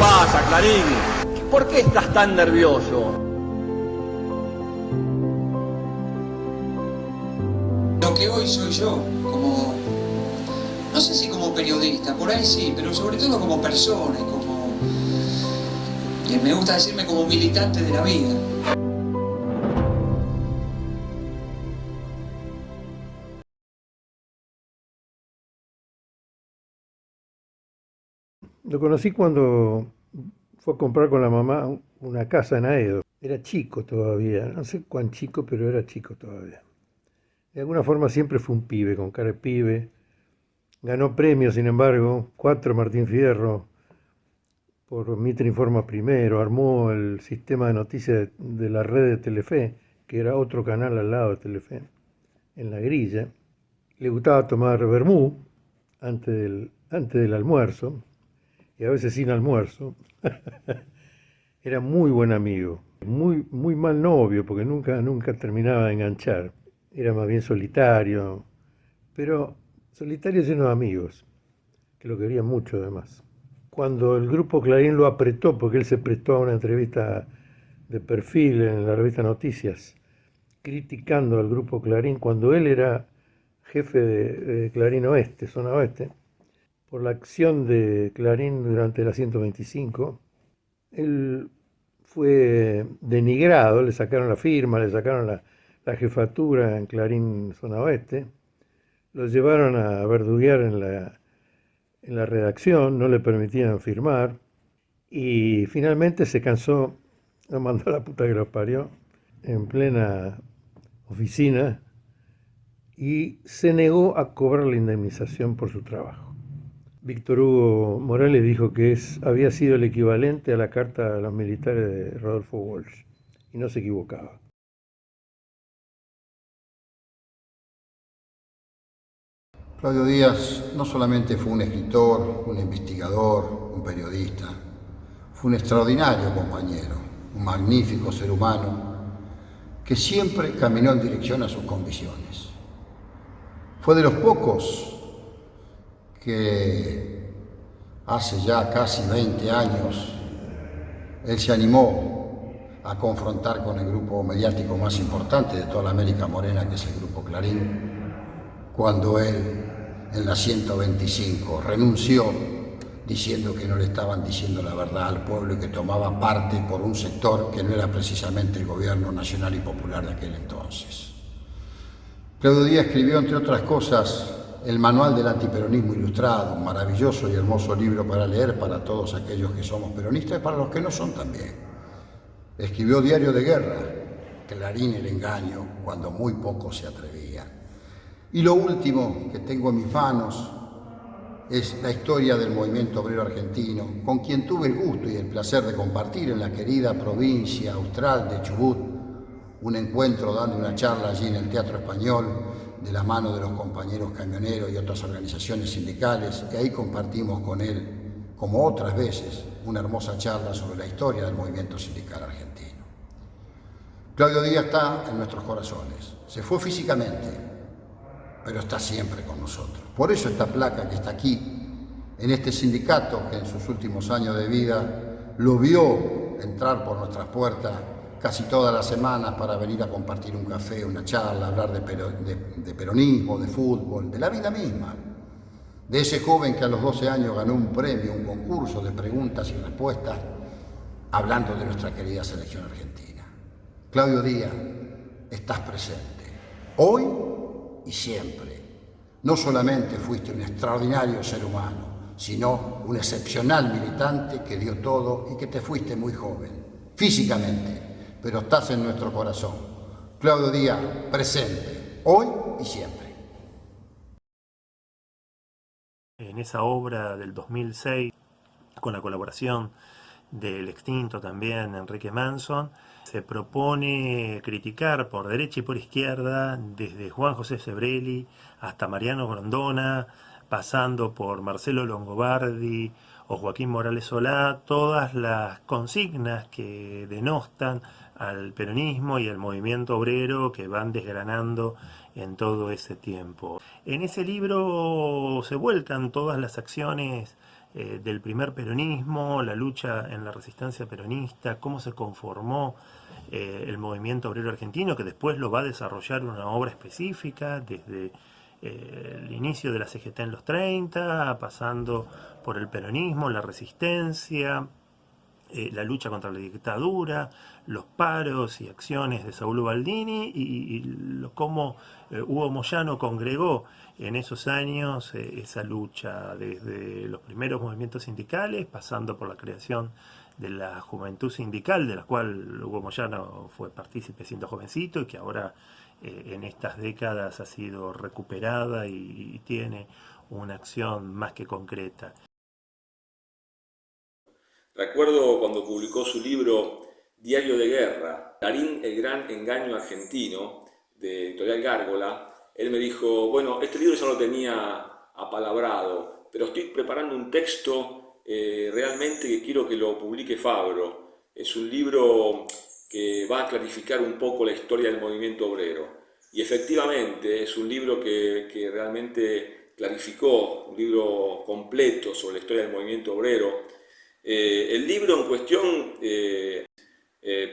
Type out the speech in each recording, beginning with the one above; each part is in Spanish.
pasa, Clarín? ¿Por qué estás tan nervioso? Lo que hoy soy yo, como, no sé si como periodista, por ahí sí, pero sobre todo como persona y como, me gusta decirme como militante de la vida. Lo conocí cuando fue a comprar con la mamá una casa en Aedo. Era chico todavía, no sé cuán chico, pero era chico todavía. De alguna forma siempre fue un pibe, con cara de pibe. Ganó premios, sin embargo, 4 Martín Fierro por Mitre Informa Primero, armó el sistema de noticias de la red de Telefe, que era otro canal al lado de Telefe, en la grilla. Le gustaba tomar vermú antes del almuerzo, y a veces sin almuerzo. Era muy buen amigo, muy mal novio, porque nunca terminaba de enganchar. Era más bien solitario, pero solitario lleno de amigos, que lo querían mucho además. Cuando el grupo Clarín lo apretó, porque él se prestó a una entrevista de perfil en la revista Noticias, criticando al grupo Clarín, cuando él era jefe de Clarín Oeste, zona oeste, por la acción de Clarín durante la 125, él fue denigrado, le sacaron la firma, le sacaron la jefatura en Clarín Zona Oeste, lo llevaron a verduguear en la redacción, no le permitían firmar, y finalmente se cansó, lo mandó a la puta que lo parió, en plena oficina, y se negó a cobrar la indemnización por su trabajo. Víctor Hugo Morales dijo que había sido el equivalente a la carta a los militares de Rodolfo Walsh, y no se equivocaba. Claudio Díaz no solamente fue un escritor, un investigador, un periodista, fue un extraordinario compañero, un magnífico ser humano que siempre caminó en dirección a sus convicciones. Fue de los pocos que hace ya casi 20 años él se animó a confrontar con el grupo mediático más importante de toda la América Morena, que es el Grupo Clarín, cuando él en la 125 renunció diciendo que no le estaban diciendo la verdad al pueblo y que tomaba parte por un sector que no era precisamente el gobierno nacional y popular de aquel entonces. Claudio Díaz escribió, entre otras cosas, el Manual del Antiperonismo Ilustrado, un maravilloso y hermoso libro para leer para todos aquellos que somos peronistas y para los que no son también. Escribió Diario de Guerra, Clarín el engaño, cuando muy pocos se atrevían. Y lo último que tengo en mis manos es la historia del movimiento obrero argentino, con quien tuve el gusto y el placer de compartir en la querida provincia austral de Chubut un encuentro dando una charla allí en el Teatro Español de la mano de los compañeros camioneros y otras organizaciones sindicales, y ahí compartimos con él, como otras veces, una hermosa charla sobre la historia del movimiento sindical argentino. Claudio Díaz está en nuestros corazones, se fue físicamente, pero está siempre con nosotros. Por eso esta placa que está aquí, en este sindicato que en sus últimos años de vida lo vio entrar por nuestras puertas casi todas las semanas para venir a compartir un café, una charla, hablar de peronismo, de fútbol, de la vida misma. De ese joven que a los 12 años ganó un premio, un concurso de preguntas y respuestas, hablando de nuestra querida selección argentina. Claudio Díaz, estás presente, hoy y siempre. No solamente fuiste un extraordinario ser humano, sino un excepcional militante que dio todo y que te fuiste muy joven, físicamente, pero estás en nuestro corazón. Claudio Díaz, presente, hoy y siempre. En esa obra del 2006, con la colaboración del extinto también Enrique Manson, se propone criticar por derecha y por izquierda, desde Juan José Sebrelli hasta Mariano Grondona, pasando por Marcelo Longobardi o Joaquín Morales Solá, todas las consignas que denostan al peronismo y al movimiento obrero que van desgranando en todo ese tiempo. En ese libro se vuelcan todas las acciones del primer peronismo, la lucha en la resistencia peronista, cómo se conformó el movimiento obrero argentino, que después lo va a desarrollar una obra específica desde el inicio de la CGT en los 30, pasando por el peronismo, la resistencia, la lucha contra la dictadura, los paros y acciones de Saulo Baldini y cómo Hugo Moyano congregó en esos años esa lucha desde los primeros movimientos sindicales, pasando por la creación de la Juventud Sindical, de la cual Hugo Moyano fue partícipe siendo jovencito y que ahora en estas décadas ha sido recuperada y tiene una acción más que concreta. Recuerdo cuando publicó su libro Diario de Guerra, Clarín, el gran engaño argentino, de Editorial Gárgola. Él me dijo, bueno, este libro ya lo tenía apalabrado, pero estoy preparando un texto realmente que quiero que lo publique Fabro. Es un libro que va a clarificar un poco la historia del movimiento obrero. Y efectivamente es un libro que realmente clarificó, un libro completo sobre la historia del movimiento obrero. El libro en cuestión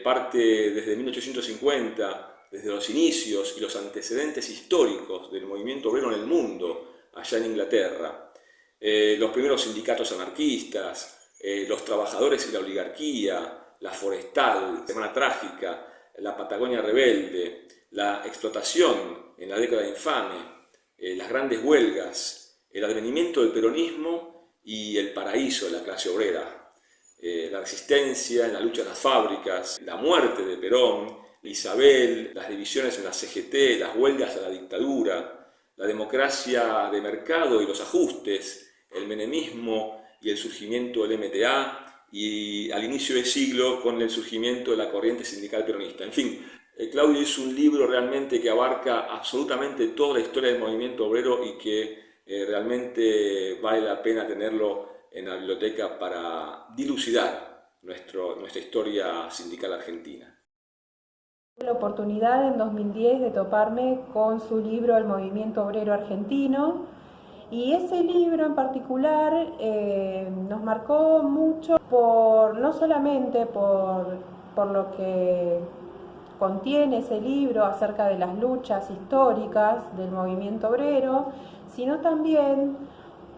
parte desde 1850, desde los inicios y los antecedentes históricos del movimiento obrero en el mundo, allá en Inglaterra. Los primeros sindicatos anarquistas, los trabajadores y la oligarquía, la forestal, la Semana Trágica, la Patagonia Rebelde, la explotación en la década infame, las grandes huelgas, el advenimiento del peronismo y el paraíso de la clase obrera. La resistencia en la lucha en las fábricas, la muerte de Perón, Isabel, las divisiones en la CGT, las huelgas a la dictadura, la democracia de mercado y los ajustes, el menemismo y el surgimiento del MTA, y al inicio del siglo con el surgimiento de la corriente sindical peronista. En fin, Claudio hizo un libro realmente que abarca absolutamente toda la historia del movimiento obrero y que realmente vale la pena tenerlo en la biblioteca para dilucidar nuestra historia sindical argentina. Tuve la oportunidad en 2010 de toparme con su libro El movimiento obrero argentino, y ese libro en particular nos marcó mucho no solamente por lo que contiene ese libro acerca de las luchas históricas del movimiento obrero, sino también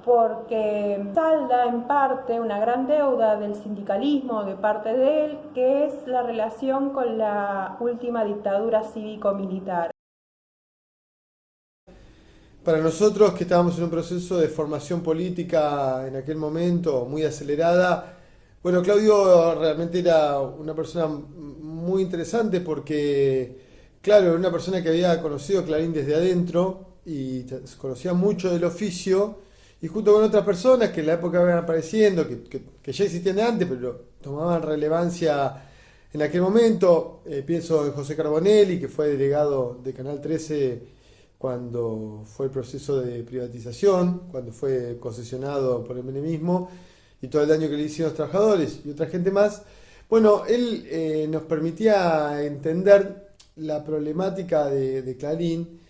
porque salda en parte una gran deuda del sindicalismo de parte de él, que es la relación con la última dictadura cívico-militar. Para nosotros, que estábamos en un proceso de formación política en aquel momento muy acelerada, bueno, Claudio realmente era una persona muy interesante porque, claro, era una persona que había conocido Clarín desde adentro y conocía mucho del oficio, y junto con otras personas que en la época iban apareciendo, que ya existían de antes, pero tomaban relevancia en aquel momento. Pienso en José Carbonelli, que fue delegado de Canal 13 cuando fue el proceso de privatización, cuando fue concesionado por el menemismo, y todo el daño que le hicieron los trabajadores, y otra gente más. Bueno, él nos permitía entender la problemática de Clarín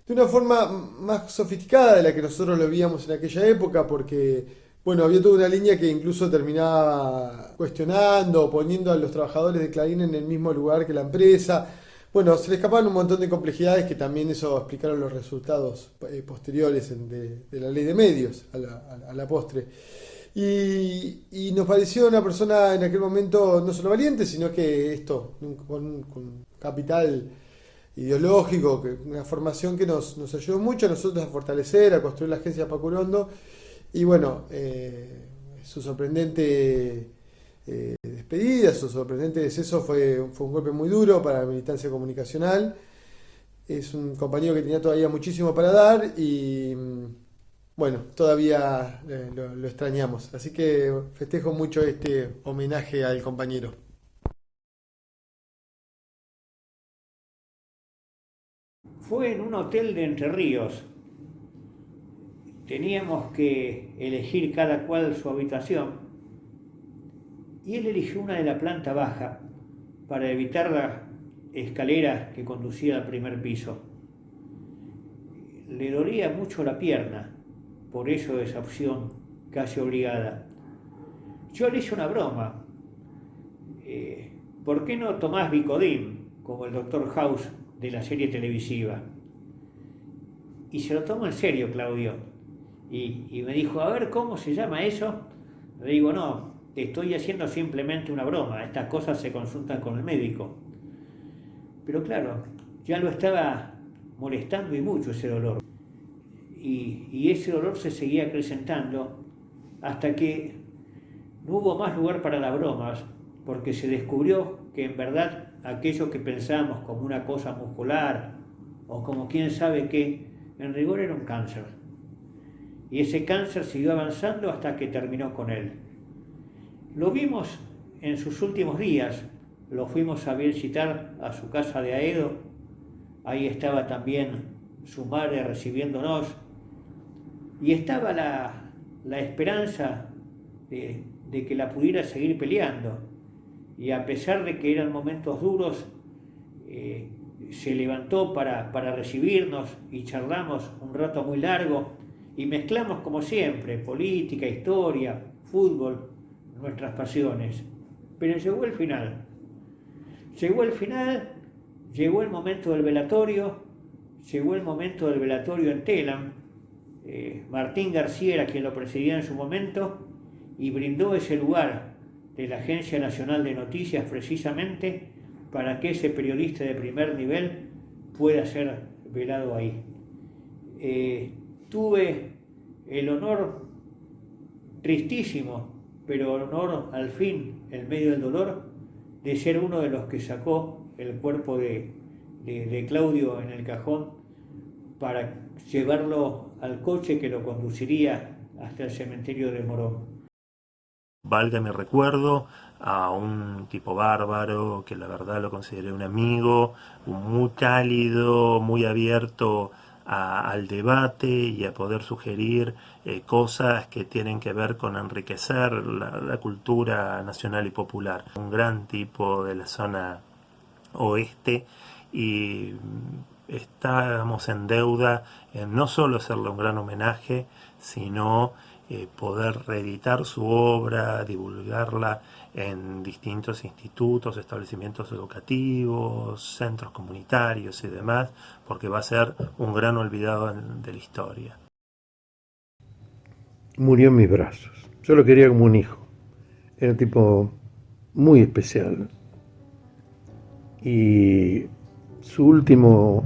de una forma más sofisticada de la que nosotros lo veíamos en aquella época, porque, bueno, había toda una línea que incluso terminaba cuestionando o poniendo a los trabajadores de Clarín en el mismo lugar que la empresa. Bueno, se le escapaban un montón de complejidades que también eso explicaron los resultados posteriores de la ley de medios a la postre. Y nos pareció una persona en aquel momento no solo valiente, sino que esto, con capital ideológico, una formación que nos ayudó mucho a nosotros a fortalecer, a construir la agencia Paco Urondo. Y bueno, su sorprendente despedida, su sorprendente deceso fue un golpe muy duro para la militancia comunicacional. Es un compañero que tenía todavía muchísimo para dar y bueno, todavía lo extrañamos. Así que festejo mucho este homenaje al compañero. Fue en un hotel de Entre Ríos. Teníamos que elegir cada cual su habitación y él eligió una de la planta baja para evitar la escalera que conducía al primer piso. Le dolía mucho la pierna, por eso esa opción casi obligada. yo le hice una broma. ¿Por qué no tomás Vicodin, como el Dr. House de la serie televisiva? Y se lo tomó en serio, Claudio. Y me dijo, a ver, ¿cómo se llama eso? Le digo, no, te estoy haciendo simplemente una broma. Estas cosas se consultan con el médico. Pero claro, ya lo estaba molestando y mucho ese dolor. Y ese dolor se seguía acrecentando hasta que no hubo más lugar para las bromas, porque se descubrió que en verdad aquello que pensábamos como una cosa muscular o como quién sabe qué, en rigor era un cáncer. Y ese cáncer siguió avanzando hasta que terminó con él. Lo vimos en sus últimos días, lo fuimos a visitar a su casa de Aedo, ahí estaba también su madre recibiéndonos, y estaba la esperanza de que la pudiera seguir peleando. Y a pesar de que eran momentos duros, se levantó para recibirnos y charlamos un rato muy largo y mezclamos como siempre política, historia, fútbol, nuestras pasiones. Pero llegó el final. Llegó el final, llegó el momento del velatorio, llegó el momento del velatorio en Telam. Martín García era quien lo presidía en su momento y brindó ese lugar de la Agencia Nacional de Noticias precisamente para que ese periodista de primer nivel pueda ser velado ahí. Tuve el honor, tristísimo, pero el honor al fin, en medio del dolor, de ser uno de los que sacó el cuerpo de Claudio en el cajón para llevarlo al coche que lo conduciría hasta el cementerio de Morón. Valga mi recuerdo a un tipo bárbaro, que la verdad lo consideré un amigo, muy cálido, muy abierto al debate y a poder sugerir cosas que tienen que ver con enriquecer la cultura nacional y popular. Un gran tipo de la zona oeste y estábamos en deuda en no solo hacerle un gran homenaje, sino poder reeditar su obra, divulgarla en distintos institutos, establecimientos educativos, centros comunitarios y demás, porque va a ser un gran olvidado de la historia. Murió en mis brazos. Yo lo quería como un hijo. Era un tipo muy especial. Y su último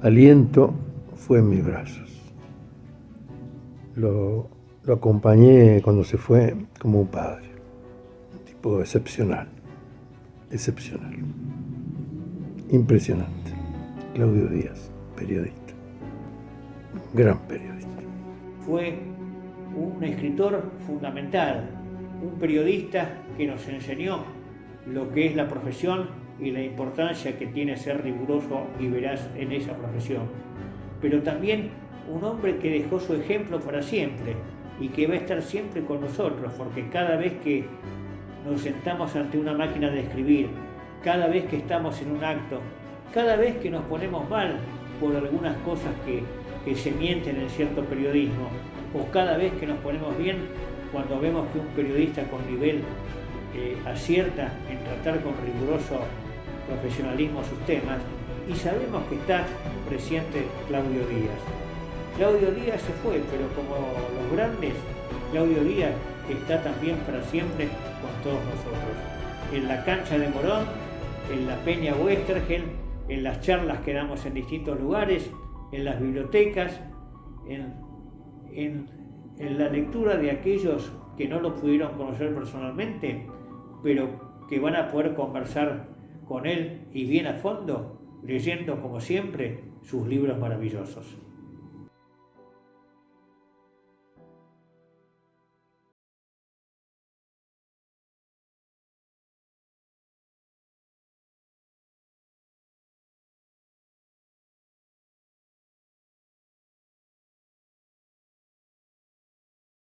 aliento fue en mis brazos. Lo acompañé cuando se fue como un padre, un tipo excepcional, impresionante. Claudio Díaz, periodista, gran periodista. Fue un escritor fundamental, un periodista que nos enseñó lo que es la profesión y la importancia que tiene ser riguroso y veraz en esa profesión, pero también un hombre que dejó su ejemplo para siempre y que va a estar siempre con nosotros, porque cada vez que nos sentamos ante una máquina de escribir, cada vez que estamos en un acto, cada vez que nos ponemos mal por algunas cosas que se mienten en cierto periodismo, o cada vez que nos ponemos bien cuando vemos que un periodista con nivel acierta en tratar con riguroso profesionalismo sus temas, y sabemos que está presente Claudio Díaz. Claudio Díaz se fue, pero como los grandes, Claudio Díaz está también para siempre con todos nosotros. En la cancha de Morón, en la Peña Westergel, en las charlas que damos en distintos lugares, en las bibliotecas, en la lectura de aquellos que no lo pudieron conocer personalmente, pero que van a poder conversar con él y bien a fondo, leyendo como siempre sus libros maravillosos.